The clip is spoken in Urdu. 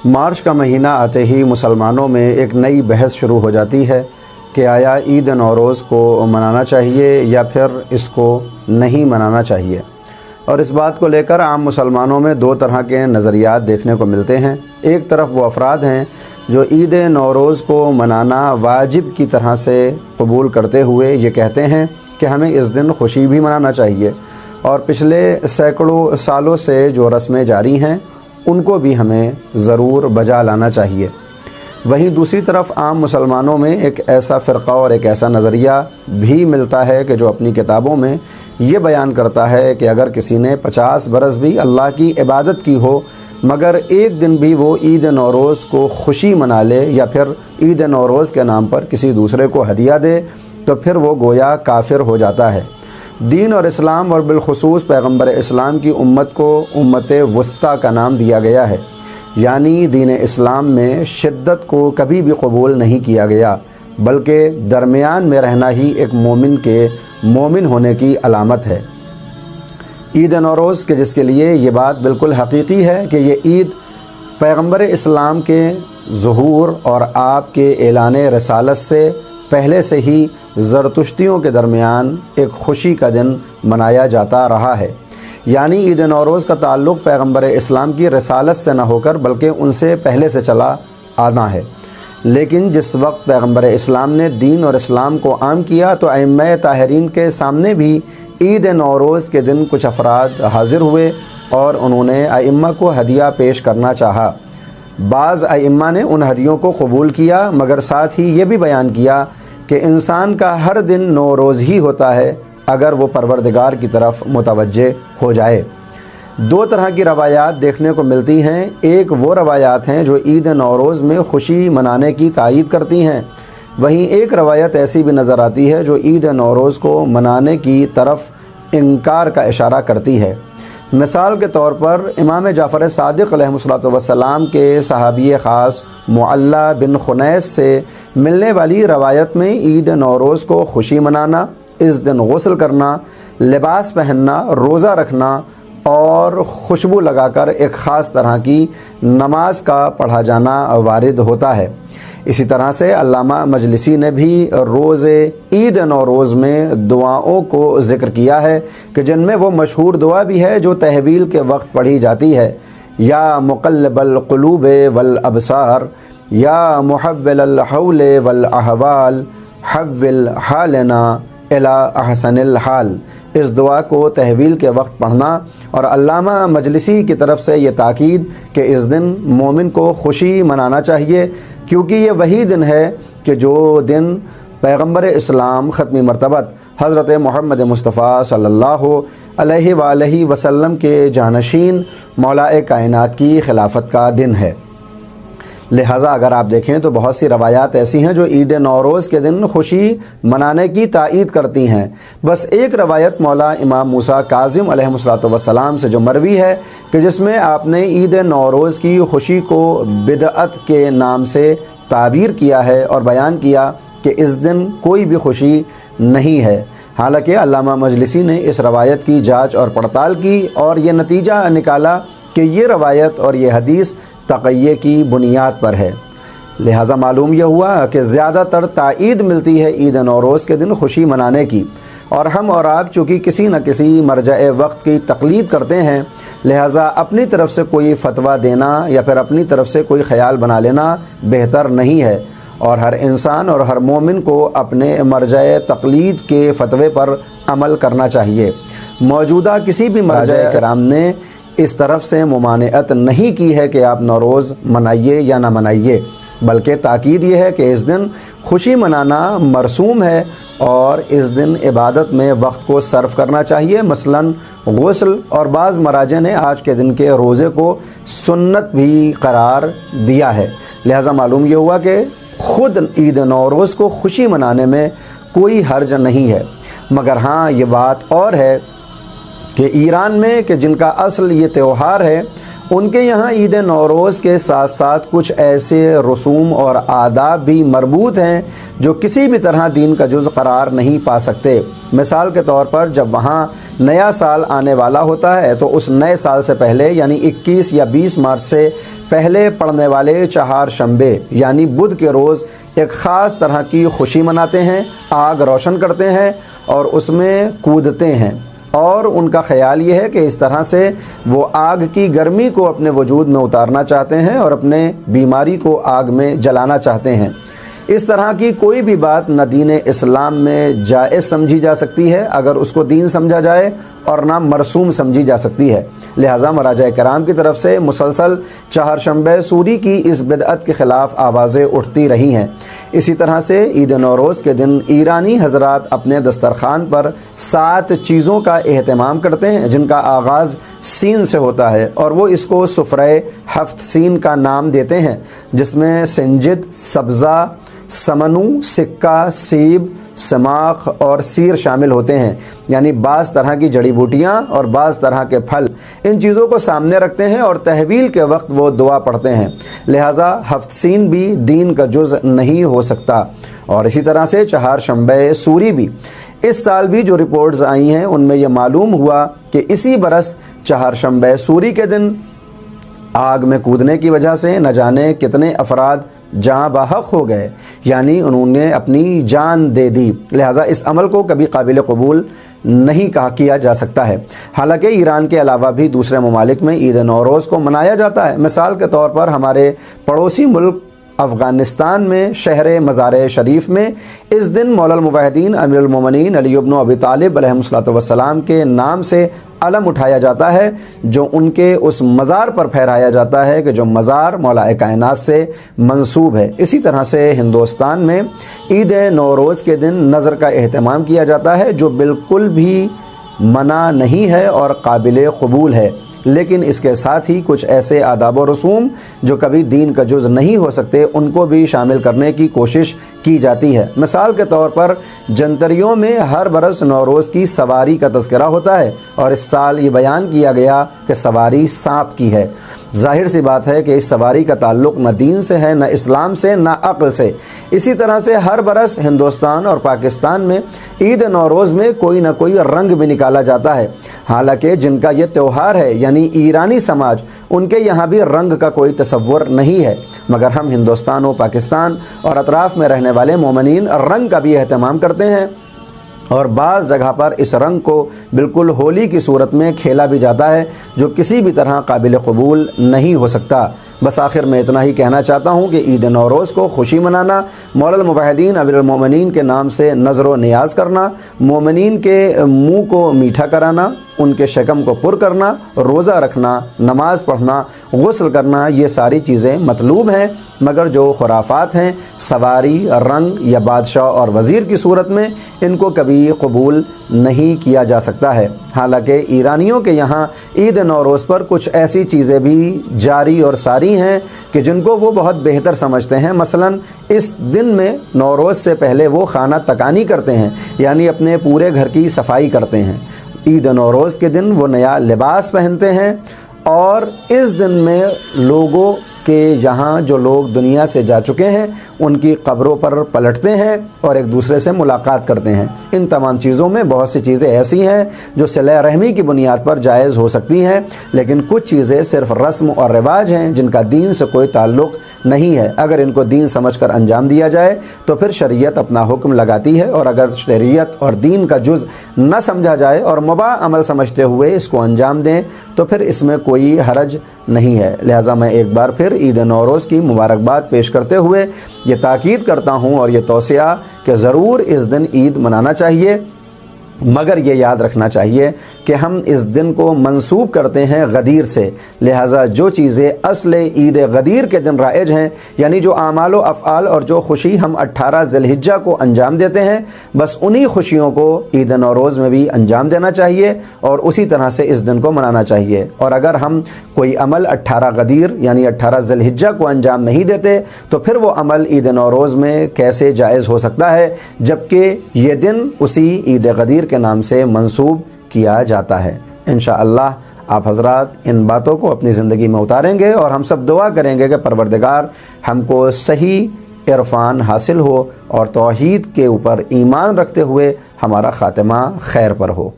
مارچ کا مہینہ آتے ہی مسلمانوں میں ایک نئی بحث شروع ہو جاتی ہے کہ آیا عید نوروز کو منانا چاہیے یا پھر اس کو نہیں منانا چاہیے، اور اس بات کو لے کر عام مسلمانوں میں دو طرح کے نظریات دیکھنے کو ملتے ہیں۔ ایک طرف وہ افراد ہیں جو عید نوروز کو منانا واجب کی طرح سے قبول کرتے ہوئے یہ کہتے ہیں کہ ہمیں اس دن خوشی بھی منانا چاہیے، اور پچھلے سینکڑوں سالوں سے جو رسمیں جاری ہیں ان کو بھی ہمیں ضرور بجا لانا چاہیے۔ وہیں دوسری طرف عام مسلمانوں میں ایک ایسا فرقہ اور ایک ایسا نظریہ بھی ملتا ہے کہ جو اپنی کتابوں میں یہ بیان کرتا ہے کہ اگر کسی نے 50 برس بھی اللہ کی عبادت کی ہو مگر ایک دن بھی وہ عید نوروز کو خوشی منا لے یا پھر عید نوروز کے نام پر کسی دوسرے کو ہدیہ دے تو پھر وہ گویا کافر ہو جاتا ہے۔ دین اور اسلام اور بالخصوص پیغمبر اسلام کی امت کو امت وسطیٰ کا نام دیا گیا ہے، یعنی دین اسلام میں شدت کو کبھی بھی قبول نہیں کیا گیا، بلکہ درمیان میں رہنا ہی ایک مومن کے مومن ہونے کی علامت ہے۔ عید نوروز کے جس کے لیے یہ بات بالکل حقیقی ہے کہ یہ عید پیغمبر اسلام کے ظہور اور آپ کے اعلان رسالت سے پہلے سے ہی زرتشتیوں کے درمیان ایک خوشی کا دن منایا جاتا رہا ہے، یعنی عید نوروز کا تعلق پیغمبر اسلام کی رسالت سے نہ ہو کر بلکہ ان سے پہلے سے چلا آنا ہے۔ لیکن جس وقت پیغمبر اسلام نے دین اور اسلام کو عام کیا تو ائمہ طاہرین کے سامنے بھی عید نوروز کے دن کچھ افراد حاضر ہوئے اور انہوں نے ائمہ کو ہدیہ پیش کرنا چاہا۔ بعض ائمہ نے ان ہدیوں کو قبول کیا مگر ساتھ ہی یہ بھی بیان کیا کہ انسان کا ہر دن نوروز ہی ہوتا ہے اگر وہ پروردگار کی طرف متوجہ ہو جائے۔ دو طرح کی روایات دیکھنے کو ملتی ہیں، ایک وہ روایات ہیں جو عید نوروز میں خوشی منانے کی تائید کرتی ہیں، وہیں ایک روایت ایسی بھی نظر آتی ہے جو عید نوروز کو منانے کی طرف انکار کا اشارہ کرتی ہے۔ مثال کے طور پر امام جعفر صادق علیہ السلام کے صحابی خاص معلّہ بن خنیس سے ملنے والی روایت میں عید نوروز کو خوشی منانا، اس دن غسل کرنا، لباس پہننا، روزہ رکھنا اور خوشبو لگا کر ایک خاص طرح کی نماز کا پڑھا جانا وارد ہوتا ہے۔ اسی طرح سے علامہ مجلسی نے بھی روز عید نوروز میں دعاؤں کو ذکر کیا ہے کہ جن میں وہ مشہور دعا بھی ہے جو تحویل کے وقت پڑھی جاتی ہے، یا مقلب القلوب والابصار، یا محول الحول والاحوال، حول حالنا الی احسن الحال۔ اس دعا کو تحویل کے وقت پڑھنا، اور علامہ مجلسی کی طرف سے یہ تاکید کہ اس دن مومن کو خوشی منانا چاہیے، کیونکہ یہ وہی دن ہے کہ جو دن پیغمبر اسلام ختم مرتبت حضرت محمد مصطفیٰ صلی اللہ علیہ وآلہ وسلم کے جانشین مولا کائنات کی خلافت کا دن ہے۔ لہٰذا اگر آپ دیکھیں تو بہت سی روایات ایسی ہیں جو عید نوروز کے دن خوشی منانے کی تائید کرتی ہیں، بس ایک روایت مولا امام موسیٰ کاظم علیہ السلام سے جو مروی ہے کہ جس میں آپ نے عید نوروز کی خوشی کو بدعت کے نام سے تعبیر کیا ہے اور بیان کیا کہ اس دن کوئی بھی خوشی نہیں ہے۔ حالانکہ علامہ مجلسی نے اس روایت کی جانچ اور پڑتال کی اور یہ نتیجہ نکالا کہ یہ روایت اور یہ حدیث تقیہ کی بنیاد پر ہے۔ لہٰذا معلوم یہ ہوا کہ زیادہ تر تائید ملتی ہے عید نوروز کے دن خوشی منانے کی، اور ہم اور آپ چونکہ کسی نہ کسی مرجع وقت کی تقلید کرتے ہیں، لہٰذا اپنی طرف سے کوئی فتویٰ دینا یا پھر اپنی طرف سے کوئی خیال بنا لینا بہتر نہیں ہے، اور ہر انسان اور ہر مومن کو اپنے مرجع تقلید کے فتوے پر عمل کرنا چاہیے۔ موجودہ کسی بھی مرجع کرام نے اس طرف سے ممانعت نہیں کی ہے کہ آپ نوروز منائیے یا نہ منائیے، بلکہ تاکید یہ ہے کہ اس دن خوشی منانا مرسوم ہے اور اس دن عبادت میں وقت کو صرف کرنا چاہیے، مثلاً غسل، اور بعض مراجع نے آج کے دن کے روزے کو سنت بھی قرار دیا ہے۔ لہٰذا معلوم یہ ہوا کہ خود عید نوروز کو خوشی منانے میں کوئی حرج نہیں ہے، مگر ہاں یہ بات اور ہے کہ ایران میں کہ جن کا اصل یہ تہوار ہے، ان کے یہاں عید نوروز کے ساتھ ساتھ کچھ ایسے رسوم اور آداب بھی مربوط ہیں جو کسی بھی طرح دین کا جز قرار نہیں پا سکتے۔ مثال کے طور پر جب وہاں نیا سال آنے والا ہوتا ہے تو اس نئے سال سے پہلے یعنی 21 یا 20 مارچ سے پہلے پڑنے والے چہار شنبے یعنی بدھ کے روز ایک خاص طرح کی خوشی مناتے ہیں، آگ روشن کرتے ہیں اور اس میں کودتے ہیں، اور ان کا خیال یہ ہے کہ اس طرح سے وہ آگ کی گرمی کو اپنے وجود میں اتارنا چاہتے ہیں اور اپنے بیماری کو آگ میں جلانا چاہتے ہیں۔ اس طرح کی کوئی بھی بات نہ دین اسلام میں جائز سمجھی جا سکتی ہے اگر اس کو دین سمجھا جائے، اور نہ مرسوم سمجھی جا سکتی ہے۔ لہٰذا مراجع کرام کی طرف سے مسلسل چہارشنبہ سوری کی اس بدعت کے خلاف آوازیں اٹھتی رہی ہیں۔ اسی طرح سے عید نوروز کے دن ایرانی حضرات اپنے دسترخوان پر 7 چیزوں کا اہتمام کرتے ہیں جن کا آغاز سین سے ہوتا ہے، اور وہ اس کو سفرہ 7 سین کا نام دیتے ہیں، جس میں سنجد، سبزہ، سمنو، سکہ، سیب، سماق اور سیر شامل ہوتے ہیں، یعنی بعض طرح کی جڑی بوٹیاں اور بعض طرح کے پھل۔ ان چیزوں کو سامنے رکھتے ہیں اور تحویل کے وقت وہ دعا پڑھتے ہیں، لہٰذا 7 سین بھی دین کا جز نہیں ہو سکتا۔ اور اسی طرح سے چہارشنبہ سوری بھی اس سال بھی جو رپورٹز آئی ہیں ان میں یہ معلوم ہوا کہ اسی برس چہارشنبہ سوری کے دن آگ میں کودنے کی وجہ سے نہ جانے کتنے افراد جاں بحق ہو گئے، یعنی انہوں نے اپنی جان دے دی۔ لہٰذا اس عمل کو کبھی قابل قبول نہیں کیا جا سکتا ہے۔ حالانکہ ایران کے علاوہ بھی دوسرے ممالک میں عید نوروز کو منایا جاتا ہے۔ مثال کے طور پر ہمارے پڑوسی ملک افغانستان میں شہر مزار شریف میں اس دن مولا الموحدین امیر المومنین علی بن ابی طالب علیہ الصلوۃ والسلام کے نام سے علم اٹھایا جاتا ہے، جو ان کے اس مزار پر پھہرایا جاتا ہے کہ جو مزار مولا کائنات سے منسوب ہے۔ اسی طرح سے ہندوستان میں عید نوروز کے دن نظر کا اہتمام کیا جاتا ہے، جو بالکل بھی منع نہیں ہے اور قابل قبول ہے، لیکن اس کے ساتھ ہی کچھ ایسے آداب و رسوم جو کبھی دین کا جز نہیں ہو سکتے ان کو بھی شامل کرنے کی کوشش کی جاتی ہے۔ مثال کے طور پر جنتریوں میں ہر برس نوروز کی سواری کا تذکرہ ہوتا ہے، اور اس سال یہ بیان کیا گیا کہ سواری سانپ کی ہے۔ ظاہر سی بات ہے کہ اس سواری کا تعلق نہ دین سے ہے، نہ اسلام سے، نہ عقل سے۔ اسی طرح سے ہر برس ہندوستان اور پاکستان میں عید نوروز میں کوئی نہ کوئی رنگ بھی نکالا جاتا ہے، حالانکہ جن کا یہ تہوار ہے یعنی ایرانی سماج، ان کے یہاں بھی رنگ کا کوئی تصور نہیں ہے، مگر ہم ہندوستان و پاکستان اور اطراف میں رہنے والے مومنین رنگ کا بھی اہتمام کرتے ہیں، اور بعض جگہ پر اس رنگ کو بالکل ہولی کی صورت میں کھیلا بھی جاتا ہے، جو کسی بھی طرح قابل قبول نہیں ہو سکتا۔ بس آخر میں اتنا ہی کہنا چاہتا ہوں کہ عید نوروز کو خوشی منانا، مولا الموحدین امیر المومنین کے نام سے نظر و نیاز کرنا، مومنین کے منہ کو میٹھا کرانا، ان کے شکم کو پر کرنا، روزہ رکھنا، نماز پڑھنا، غسل کرنا، یہ ساری چیزیں مطلوب ہیں، مگر جو خرافات ہیں سواری، رنگ یا بادشاہ اور وزیر کی صورت میں، ان کو کبھی قبول نہیں کیا جا سکتا ہے۔ حالانکہ ایرانیوں کے یہاں عید نوروز پر کچھ ایسی چیزیں بھی جاری اور ساری ہیں کہ جن کو وہ بہت بہتر سمجھتے ہیں۔ مثلا اس دن میں نوروز سے پہلے وہ خانہ تکانی کرتے ہیں، یعنی اپنے پورے گھر کی صفائی کرتے ہیں۔ عید نوروز کے دن وہ نیا لباس پہنتے ہیں، اور اس دن میں لوگوں کے یہاں جو لوگ دنیا سے جا چکے ہیں ان کی قبروں پر پلٹتے ہیں اور ایک دوسرے سے ملاقات کرتے ہیں۔ ان تمام چیزوں میں بہت سی چیزیں ایسی ہیں جو صلہ رحمی کی بنیاد پر جائز ہو سکتی ہیں، لیکن کچھ چیزیں صرف رسم اور رواج ہیں جن کا دین سے کوئی تعلق نہیں ہے۔ اگر ان کو دین سمجھ کر انجام دیا جائے تو پھر شریعت اپنا حکم لگاتی ہے، اور اگر شریعت اور دین کا جز نہ سمجھا جائے اور مباح عمل سمجھتے ہوئے اس کو انجام دیں تو پھر اس میں کوئی حرج نہیں ہے۔ لہٰذا میں ایک بار پھر عید نوروز کی مبارکباد پیش کرتے ہوئے یہ تاکید کرتا ہوں اور یہ توصیہ کہ ضرور اس دن عید منانا چاہیے، مگر یہ یاد رکھنا چاہیے کہ ہم اس دن کو منسوب کرتے ہیں غدیر سے، لہٰذا جو چیزیں اصل عید غدیر کے دن رائج ہیں، یعنی جو اعمال و افعال اور جو خوشی ہم 18 ذی الحجہ کو انجام دیتے ہیں، بس انہی خوشیوں کو عید نوروز میں بھی انجام دینا چاہیے اور اسی طرح سے اس دن کو منانا چاہیے۔ اور اگر ہم کوئی عمل 18 غدیر یعنی 18 ذی الحجہ کو انجام نہیں دیتے تو پھر وہ عمل عید نوروز میں کیسے جائز ہو سکتا ہے، جبکہ یہ دن اسی عید غدیر کے نام سے منسوب کیا جاتا ہے۔ انشاءاللہ آپ حضرات ان باتوں کو اپنی زندگی میں اتاریں گے اور ہم سب دعا کریں گے کہ پروردگار ہم کو صحیح عرفان حاصل ہو اور توحید کے اوپر ایمان رکھتے ہوئے ہمارا خاتمہ خیر پر ہو۔